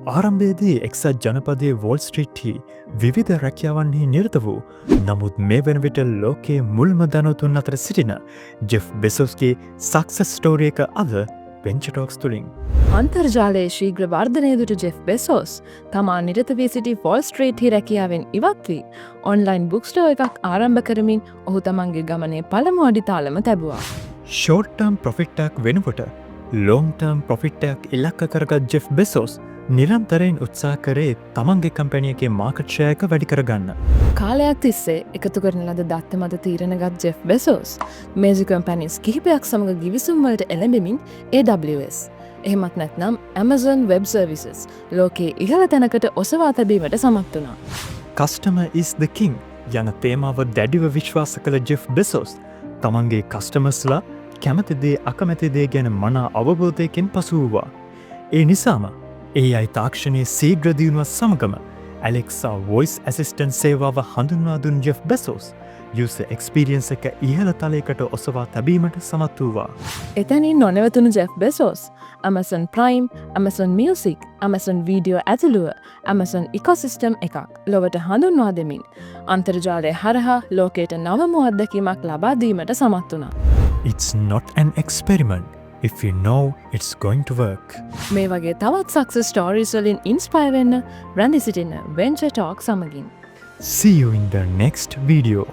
ආරම්භයේදී එක්සත් ජනපදයේ වෝල් ස්ට්‍රීට්හි විවිධ රැකියාවන්හි නිරත වූ නමුත් මේ වන විට ලෝකයේ මුල්ම ධනවතුන් අතර සිටින ජෙෆ් බෙසොස්ගේ සක්සස් ස්ටෝරිය එක අද වෙන්චර් ටොක්ස් තුලින්. අන්තර්ජාලයේ ශීඝ්‍ර වර්ධනය දුටු ජෙෆ් බෙසෝස් තමා නිරත වී සිටි ෆෝල් ස්ට්‍රීට්හි රැකියාවෙන් ඉවත් වී ඔන්ලයින් බුක්ස්ටෝ එකක් ආරම්භ කරමින් ඔහු තමන්ගේ ගමනේ පළමු අඩිතාලම තැබුවා. ෂෝට්ටර්ම් ප්‍රොෆිට්ටක් වෙනකොට ලෝන්ටර්ම් ප්‍රොෆිට්ටයක් ඉලක්ක කරගත් ජෙෆ් බෙසෝස් නිරන්තරයෙන් උත්සා කරේ තමන්ගේ කම්පැනියගේ මාකට්ෂයක වැඩි කරගන්න. කාලයක් තිස්සේ එකතු කරන ලද දත්ත මත තීරණගත් ජෙෆ් බෙසෝස් මේජි කම්පැනිස් කිහිපයක් සමඟ ගිවිසුම්වලට එළඹෙමින් AWS එහෙමත් නැත්නම් Amazon Web Services ලෝකයේ ඉහළ තැනකට ඔසවා තැබීමට සමත් වුණා. Customer is the king යන තේමාව දැඩිව විශ්වාස කළ ජෙෆ් බෙසෝස් තමන්ගේ කස්ටමර්ස්ලා කැමතිදේ අකමැතිදේ ගැන මනා අවබෝධයකින් පසු වූවා. ඒ නිසාම AI තාක්ෂණයේ සීග්‍ර දියුණුවත් සමගම Alexa voice assistant සේවාව හඳුන්වා දුන් ජෙෆ් බෙසෝස් user experience එක ඉහළ තලයකට ඔසවා තැබීමට සමත් වූවා. එතැනින් නොනැවතුණු Jeff Bezos Amazon Prime, Amazon Music, Amazon Video ඇතුළුව Amazon Ecosystem එකක් ලොවට හඳුන්වා දෙමින් අන්තර්ජාලය හරහා ලෝකයට නවම අත්දැකීමක් ලබා දීමට සමත් වුණා. It's not an experiment if you know it's going to work. මේ වගේ තවත් සක්සස් ස්ටෝරීස් වලින් ඉන්ස්පයර් වෙන්න රැඳී සිටින වෙන්චර් ටොක් සමගින්. See you in the next video.